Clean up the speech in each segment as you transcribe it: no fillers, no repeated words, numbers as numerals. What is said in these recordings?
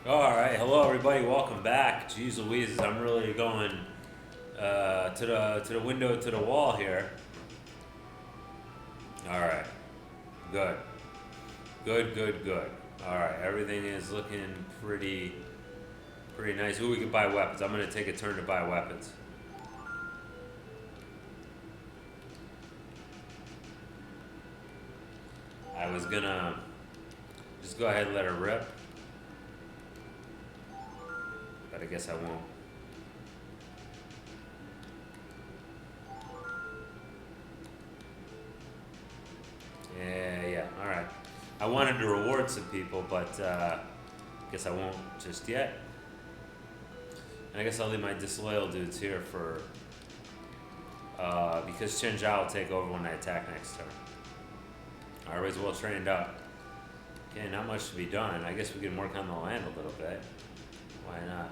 All right, hello everybody. Welcome back. Jeez Louise, I'm really going to the window to the wall here. All right, good, good. All right, everything is looking pretty nice. Ooh, we can buy weapons. I'm gonna take a turn to buy weapons. I was gonna just go ahead and let her rip, but I guess I won't. Yeah. All right. I wanted to reward some people, but guess I won't just yet. And I guess I'll leave my disloyal dudes here for because Chen Zhao will take over when I attack next turn. Everybody's well trained up. Okay, not much to be done. I guess we can work on the land a little bit. Why not?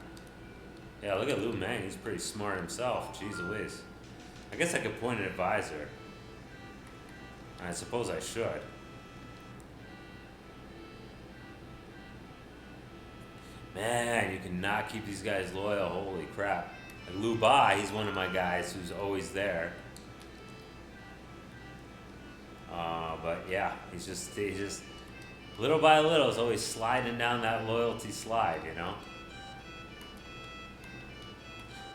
Yeah, look at Lu Meng. He's pretty smart himself. Jeez Louise. I guess I could appoint an advisor. I suppose I should. Man, you cannot keep these guys loyal. Holy crap. Like Lu Ba, he's one of my guys who's always there. But yeah, he's just little by little is always sliding down that loyalty slide, you know.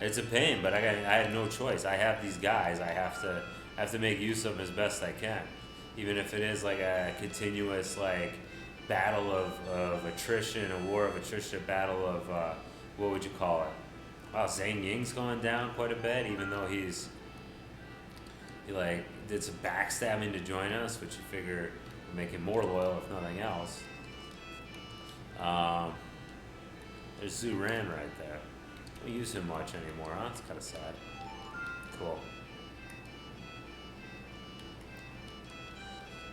It's a pain, but I have no choice. I have these guys. I have to make use of them as best I can, even if it is like a continuous like battle of attrition, a war of attrition, a battle of what would you call it? Wow, Zhang Ying's going down quite a bit, even though he like did some backstabbing to join us, which you figure would make him more loyal if nothing else. Um, there's Zhu Ran right there. Don't use him much anymore, huh? It's kind of sad. Cool.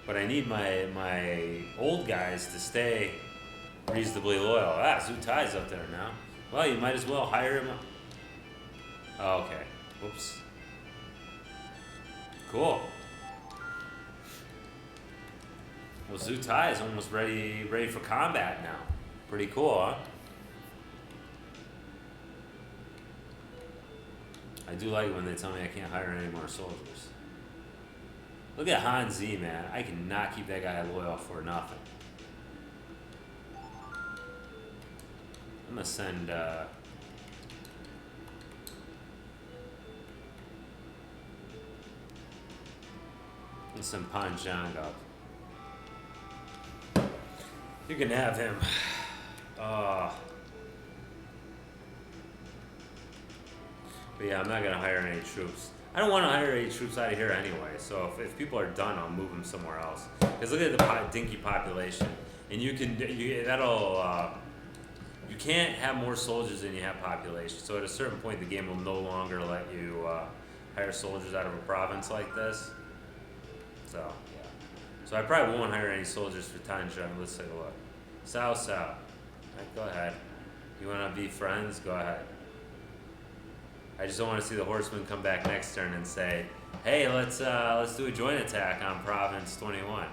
But I need my old guys to stay reasonably loyal. Ah, Zhu Tai's up there now. Well, you might as well hire him. Oh, okay. Whoops. Cool. Well, Zhu Tai is almost ready for combat now. Pretty cool, huh? I do like it when they tell me I can't hire any more soldiers. Look at Han Z, man. I cannot keep that guy loyal for nothing. I'm gonna send Pan Zhang up. You can have him. Uh, but yeah, I'm not gonna hire any troops. I don't want to hire any troops out of here anyway. So if people are done, I'll move them somewhere else. Because look at the dinky population, and you can't have more soldiers than you have population. So at a certain point, the game will no longer let you hire soldiers out of a province like this. So yeah. So I probably won't hire any soldiers for Tanjung. Let's take a look. Sao Sao. Right, go ahead. You want to be friends? Go ahead. I just don't want to see the horsemen come back next turn and say, "Hey, let's do a joint attack on Province 21."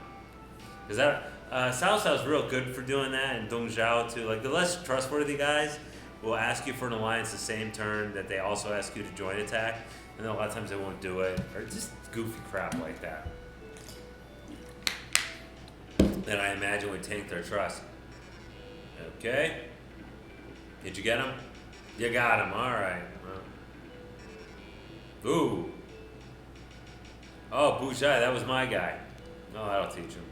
Because that Cao Cao's real good for doing that, and Dong Zhao too. Like the less trustworthy guys will ask you for an alliance the same turn that they also ask you to joint attack, and then a lot of times they won't do it, or just goofy crap like that. That I imagine would tank their trust. Okay. Did you get him? You got him. All right. Ooh. Oh, Bujai, that was my guy. Oh, that'll teach him.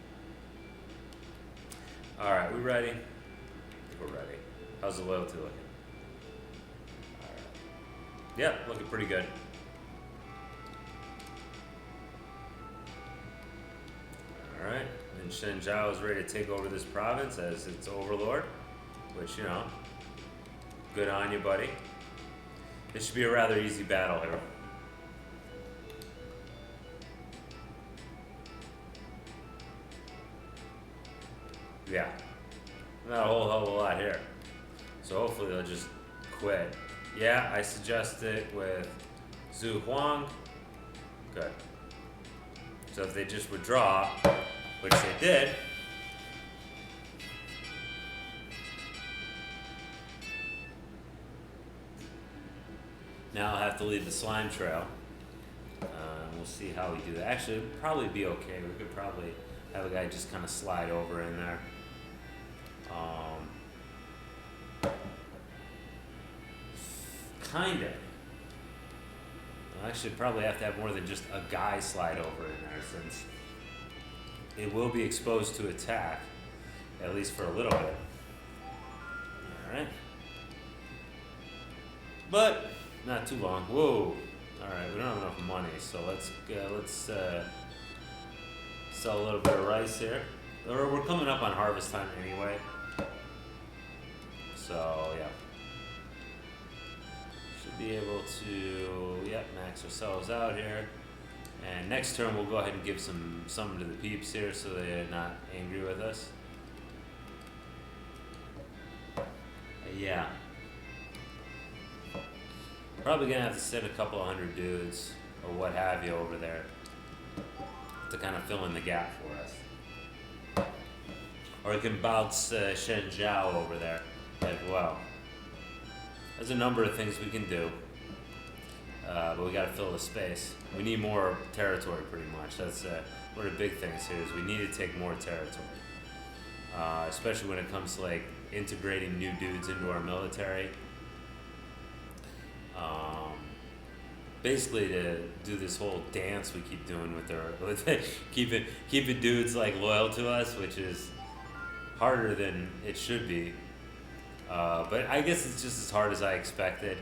All right, we ready? I think we're ready. How's the loyalty looking? All right. Yeah, looking pretty good. All right. And Shen Zhao is ready to take over this province as its overlord, which, you know, good on you, buddy. This should be a rather easy battle here. Yeah, not a whole hell of a lot here. So hopefully they'll just quit. Yeah, I suggest it with Zhu Huang. Good. So if they just withdraw, which they did, Now I'll have to leave the slime trail. We'll see how we do that. Actually, it'd probably be okay. We could probably have a guy just kind of slide over in there. Kinda. Well, actually, probably have to have more than just a guy slide over in there, since it will be exposed to attack, at least for a little bit. Alright. But not too long. Whoa. Alright, we don't have enough money, so let's sell a little bit of rice here. Or we're coming up on harvest time anyway. So yeah. Should be able to max ourselves out here. And next turn we'll go ahead and give something to the peeps here so they're not angry with us. Yeah. Probably gonna have to send a couple of hundred dudes or what have you over there to kind of fill in the gap for us. Or we can bounce Shen Zhao over there as well. There's a number of things we can do, but we gotta fill the space. We need more territory pretty much. That's one of the big things here is we need to take more territory. Especially when it comes to like integrating new dudes into our military. Basically to do this whole dance we keep doing with keeping dudes like loyal to us, which is harder than it should be. But I guess it's just as hard as I expected.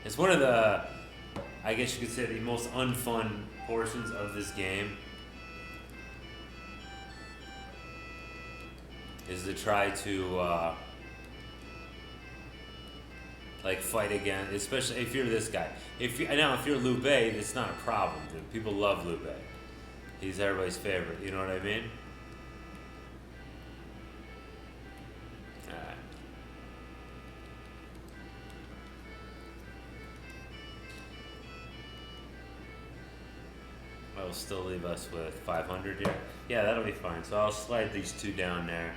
It's one of the, I guess you could say, the most unfun portions of this game. Is to try to like fight again, especially if you're this guy. If you're Liu Bei, it's not a problem, dude. People love Liu Bei. He's everybody's favorite. You know what I mean? Alright. That'll still leave us with 500 here. Yeah, that'll be fine. So I'll slide these two down there.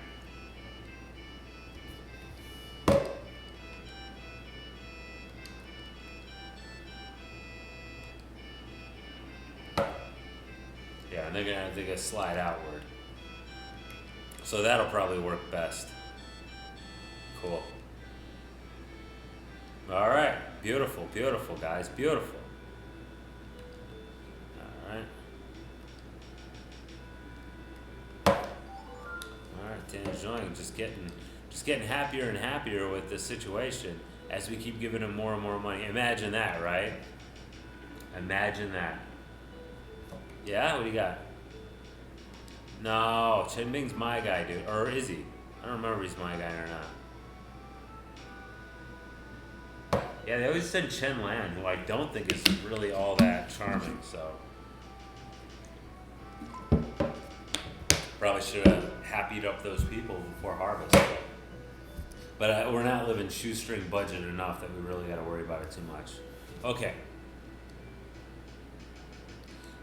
Yeah, and they're gonna slide outward. So that'll probably work best. Cool. All right, beautiful, beautiful, guys, beautiful. All right, Tianzhuang just getting happier and happier with the situation as we keep giving him more and more money. Imagine that, right? Imagine that. Yeah, what do you got? No, Chen Bing's my guy, dude. Or is he? I don't remember if he's my guy or not. Yeah, they always send Chen Lan, who I don't think is really all that charming, so. Probably should have happied up those people before harvest. But we're not living shoestring budget enough that we really got to worry about it too much. Okay.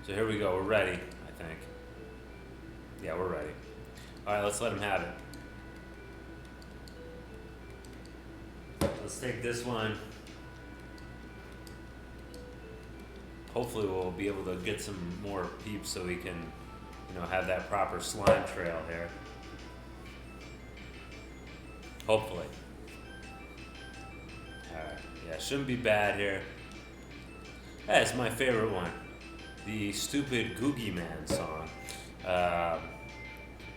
So here we go. We're ready, I think. Yeah, we're ready. All right, let's let him have it. Let's take this one. Hopefully we'll be able to get some more peeps so we can, have that proper slime trail here. Hopefully. All right. Yeah, shouldn't be bad here. That's my favorite one. The stupid Googie Man song,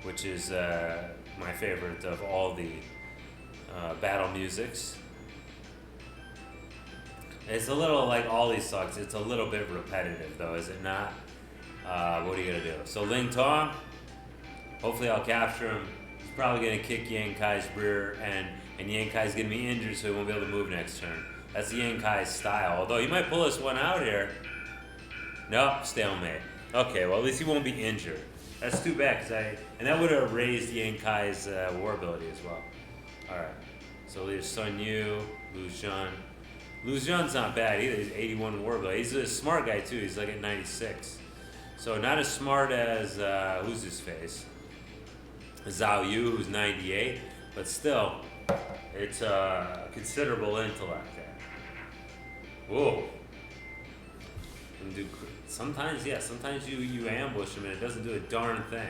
which is my favorite of all the battle musics. It's a little like all these songs. It's a little bit repetitive, though, is it not? What are you gonna do? So Ling Tong, hopefully I'll capture him. He's probably gonna kick Yang Kai's rear, and Yang Kai's gonna be injured, so he won't be able to move next turn. That's Yang Kai's style. Although he might pull this one out here. Nope, stalemate. Okay, well at least he won't be injured. That's too bad, and that would have raised Yang Kai's war ability as well. All right, so there's Sun Yu, Lu Xun. Lu Xun's not bad either. He's 81 war ability. He's a smart guy too. He's like at 96. So not as smart as who's his face? Zhao Yu, who's 98, but still, it's considerable intellect there. Whoa, Sometimes, yeah, sometimes you ambush him and it doesn't do a darn thing.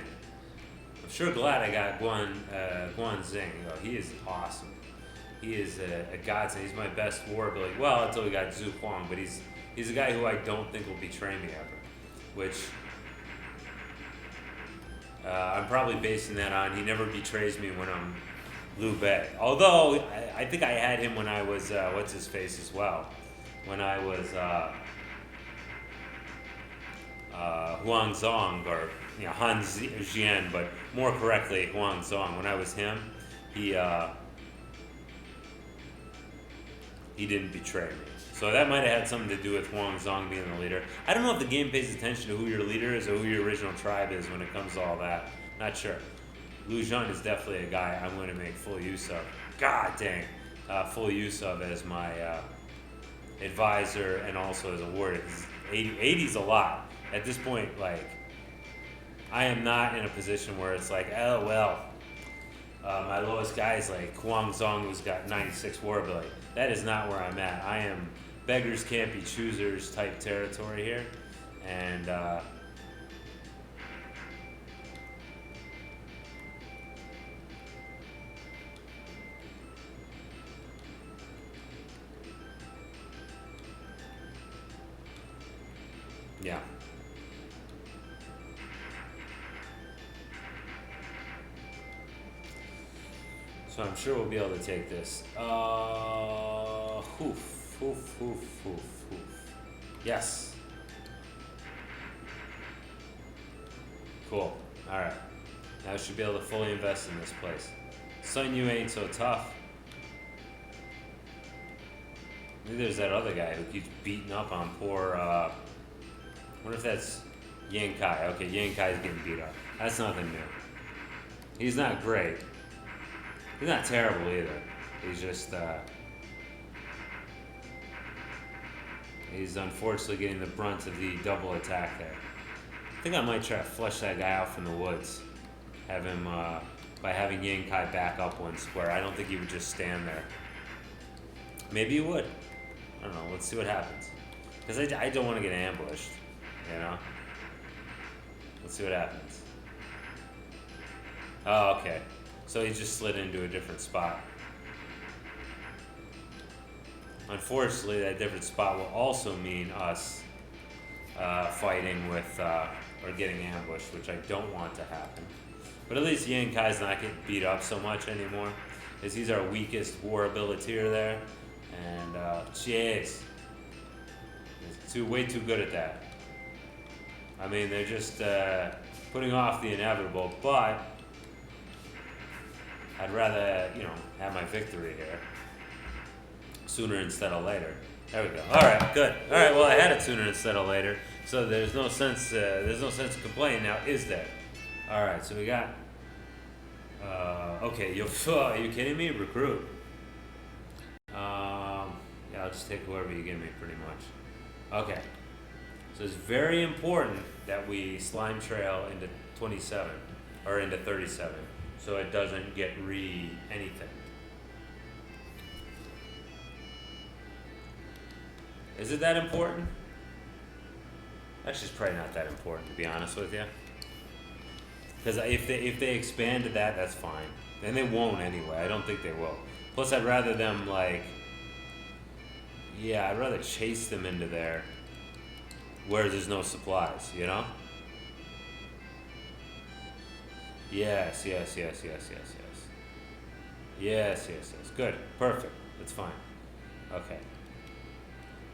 I'm sure glad I got Guan Xing. He is awesome. He is a godsend. He's my best war ability. Well, until we got Zhu Huang, but he's a guy who I don't think will betray me ever. Which I'm probably basing that on he never betrays me when I'm Liu Bei. Although I think I had him when I was what's his face as well. When I was Huang Zong, or Han Jian, but more correctly Huang Zong. When I was him, he didn't betray me. So that might have had something to do with Huang Zong being the leader. I don't know if the game pays attention to who your leader is or who your original tribe is when it comes to all that. Not sure. Liu Zhang is definitely a guy I'm going to make full use of. God dang. Full use of as my advisor and also as a warrior. 80's a lot. At this point, like, I am not in a position where it's like, oh, well, my lowest guy is like Huang Zong, who's got 96 war ability. That is not where I'm at. I am beggars can't be choosers type territory here. And yeah. So I'm sure we'll be able to take this. Hoof, hoof, hoof, hoof, hoof. Yes. Cool. Alright. Now I should be able to fully invest in this place. Sun Yu ain't so tough. Maybe there's that other guy who keeps beating up on poor, I wonder if that's Yan Kai. Okay, Yan Kai's getting beat up. That's nothing new. He's not great. He's not terrible either. He's just, he's unfortunately getting the brunt of the double attack there. I think I might try to flush that guy out from the woods. Have him, by having Yan Kai back up one square. I don't think he would just stand there. Maybe he would. I don't know. Let's see what happens. Because I don't want to get ambushed, you know? Let's see what happens. Oh, okay. So he just slid into a different spot. Unfortunately, that different spot will also mean us fighting with, or getting ambushed, which I don't want to happen. But at least Yan Kai's not getting beat up so much anymore, as he's our weakest war abiliteer there. And, jeez. Way too good at that. I mean, they're just putting off the inevitable, but I'd rather, have my victory here sooner instead of later. There we go. All right, good. All right, well, I had it sooner instead of later, so there's no sense complaining now, is there? All right, so we got. Okay, are you kidding me? Recruit. Yeah, I'll just take whoever you give me, pretty much. Okay. So it's very important that we slime trail into 27 or into 37, so it doesn't get anything. Is it that important? Actually, it's probably not that important, to be honest with you. Because if they expanded that, that's fine. And they won't anyway. I don't think they will. Plus, I'd rather them I'd rather chase them into there where there's no supplies, you know? Yes. Yes. Good. Perfect. That's fine. Okay.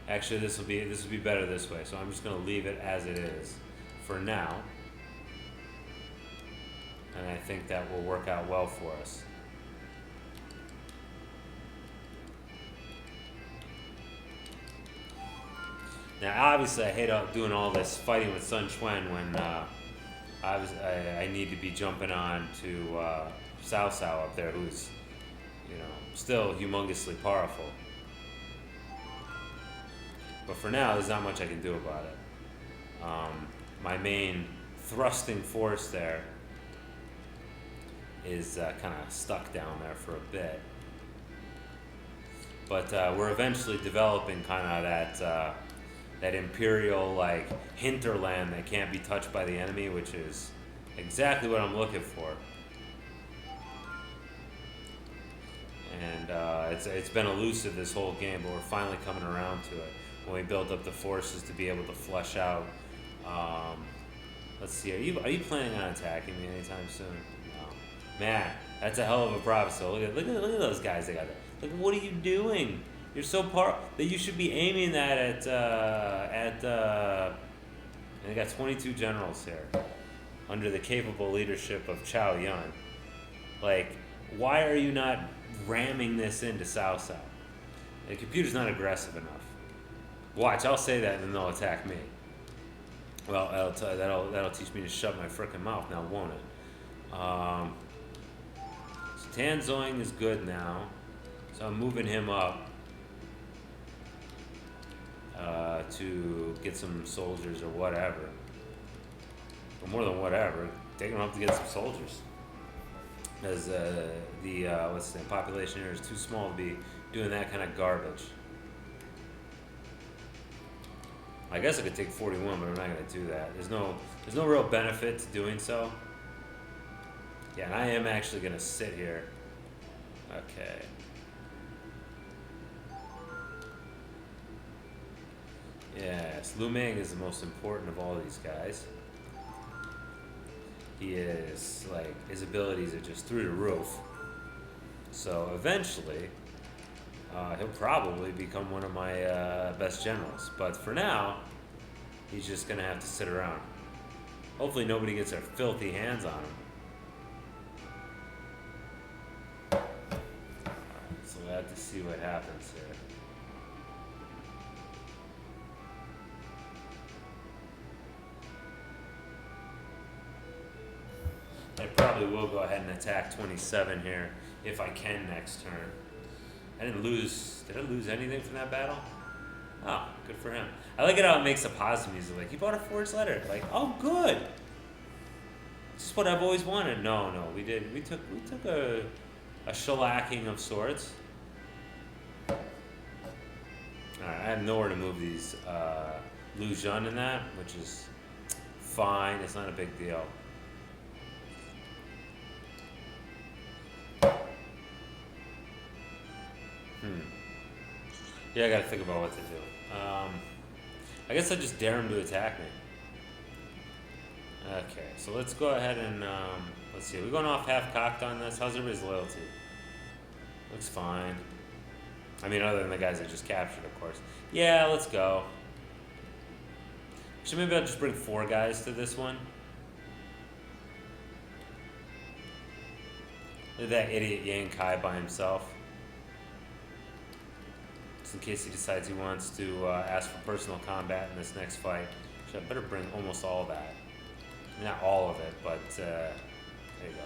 Actually, this will be better this way. So I'm just going to leave it as it is for now. And I think that will work out well for us. Now, obviously, I hate doing all this fighting with Sun Quan when I need to be jumping on to Cao Cao up there, who's, still humongously powerful. But for now, there's not much I can do about it. My main thrusting force there is kind of stuck down there for a bit. But we're eventually developing kind of that that imperial like hinterland that can't be touched by the enemy, which is exactly what I'm looking for. And it's been elusive this whole game, but we're finally coming around to it when we build up the forces to be able to flush out. Let's see. Are you planning on attacking me anytime soon? No. Man, that's a hell of a prophecy. Look at those guys they got there. Look, what are you doing? You're so that you should be aiming that at. And they got 22 generals here, under the capable leadership of Chow Yun. Like, why are you not ramming this into Cao Cao? The computer's not aggressive enough. Watch, I'll say that and then they'll attack me. Well, that'll teach me to shut my frickin' mouth now, won't it? So Tan Zoing is good now, so I'm moving him up to get some soldiers or whatever. Or more than whatever, taking him up to get some soldiers. Because the population here is too small to be doing that kind of garbage. I guess I could take 41, but I'm not going to do that. There's no real benefit to doing so. Yeah, and I am actually going to sit here. Okay. Yes, Lu Meng is the most important of all these guys. He is, like, his abilities are just through the roof. So eventually, he'll probably become one of my best generals. But for now, he's just going to have to sit around. Hopefully nobody gets their filthy hands on him. Alright, so we'll have to see what happens here. I probably will go ahead and attack 27 here if I can next turn. I didn't lose. Did I lose anything from that battle? Oh, good for him. I like it how it makes the positive music. Like, he bought a forged letter. Like, oh, good. This is what I've always wanted. No, we did. We took a shellacking of sorts. All right, I have nowhere to move these Lu Zhen in that, which is fine. It's not a big deal. Yeah, I gotta think about what to do. I guess I just dare him to attack me. Okay, so let's go ahead and, let's see. Are we going off half-cocked on this? How's everybody's loyalty? Looks fine. I mean, other than the guys I just captured, of course. Yeah, let's go. Actually, maybe I'll just bring 4 guys to this one. Look at that idiot Yang Kai by himself. In case he decides he wants to ask for personal combat in this next fight. So I better bring almost all that. Not all of it, but there you go.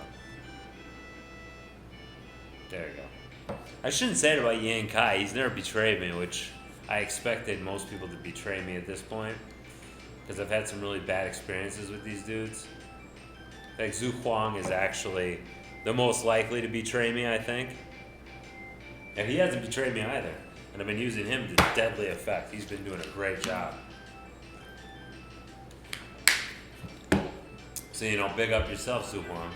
There you go. I shouldn't say it about Yang Kai. He's never betrayed me, which I expected most people to betray me at this point. Because I've had some really bad experiences with these dudes. Like Zhu Huang is actually the most likely to betray me, I think. And he hasn't betrayed me either. And I've been using him to deadly effect. He's been doing a great job. So, you know, big up yourself, Sun Quan.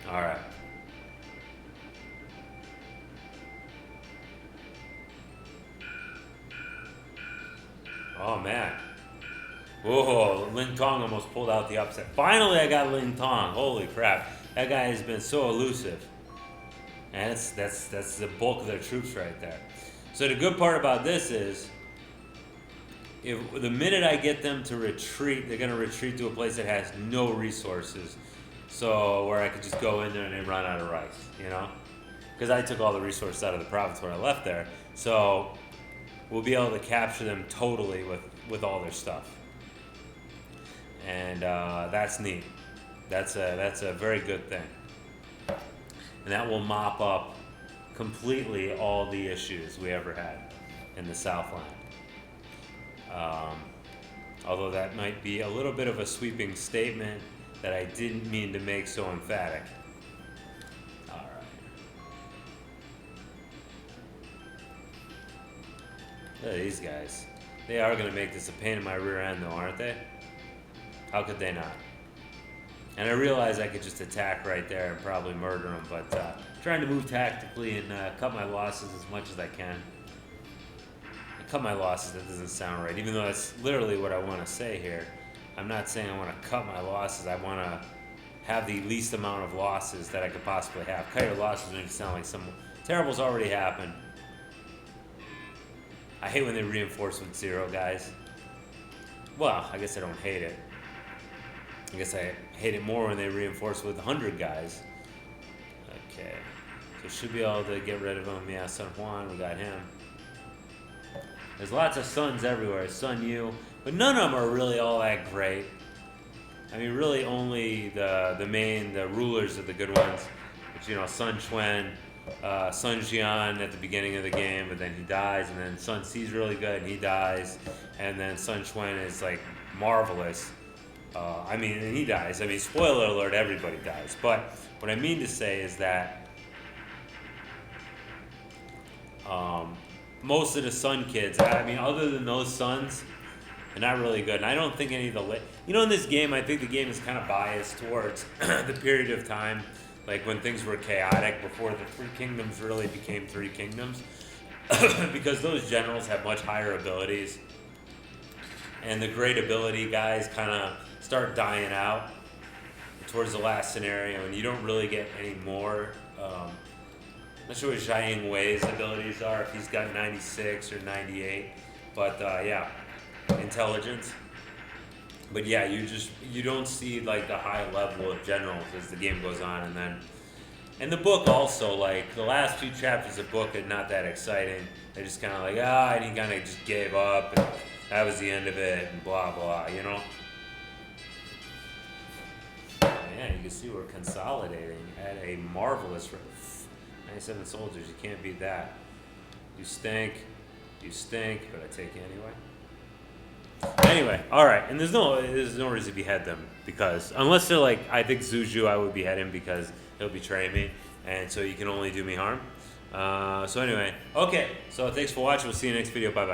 Alright. Oh, man. Whoa, Ling Tong almost pulled out the upset. Finally, I got Ling Tong. Holy crap. That guy has been so elusive. And that's the bulk of their troops right there. So the good part about this is, if the minute I get them to retreat, they're going to retreat to a place that has no resources. So where I could just go in there and they run out of rice, you know? Because I took all the resources out of the province when I left there. So we'll be able to capture them totally with all their stuff. And that's neat. That's a very good thing. And that will mop up completely all the issues we ever had in the Southland. Although that might be a little bit of a sweeping statement that I didn't mean to make so emphatic. All right. Look at these guys. They are going to make this a pain in my rear end, though, aren't they? How could they not? And I realize I could just attack right there and probably murder them, but trying to move tactically and cut my losses as much as I can. Cut my losses, that doesn't sound right, even though that's literally what I want to say here. I'm not saying I want to cut my losses. I want to have the least amount of losses that I could possibly have. Cut your losses makes it sound like some terrible's already happened. I hate when they reinforce with 0, guys. Well, I guess I don't hate it. I guess I hate it more when they reinforce with 100 guys. Okay. So should be able to get rid of him. Yeah, Sun Quan, we got him. There's lots of Suns everywhere. Sun Yu. But none of them are really all that great. I mean, really only the rulers are the good ones. Which, you know, Sun Quan, Sun Jian at the beginning of the game, but then he dies. And then Sun Ci's really good and he dies. And then Sun Quan is, like, marvelous. I mean, and he dies. I mean, spoiler alert, everybody dies. But what I mean to say is that most of the Sun kids, I mean, other than those Suns, they're not really good. And I don't think any of the... You know, in this game, I think the game is kind of biased towards the period of time, like when things were chaotic, before the 3 kingdoms really became 3 kingdoms. Because those generals have much higher abilities. And the great ability guys kind of start dying out towards the last scenario, and you don't really get any more. Not sure what Zhang Wei's abilities are, if he's got 96 or 98, but yeah, intelligence. But yeah, you don't see like the high level of generals as the game goes on, and then in the book also, like the last few chapters of the book are not that exciting. They're just kind of like and he kind of just gave up, and that was the end of it, and blah blah, you know. Yeah, you can see we're consolidating at a marvelous rate. 97 soldiers, you can't beat that. You stink, but I take you anyway. Anyway, alright, and there's no reason to behead them, because, unless they're like, I think Zuju I would behead him because he'll betray me, and so you can only do me harm. So anyway, okay, so thanks for watching, we'll see you next video, bye bye.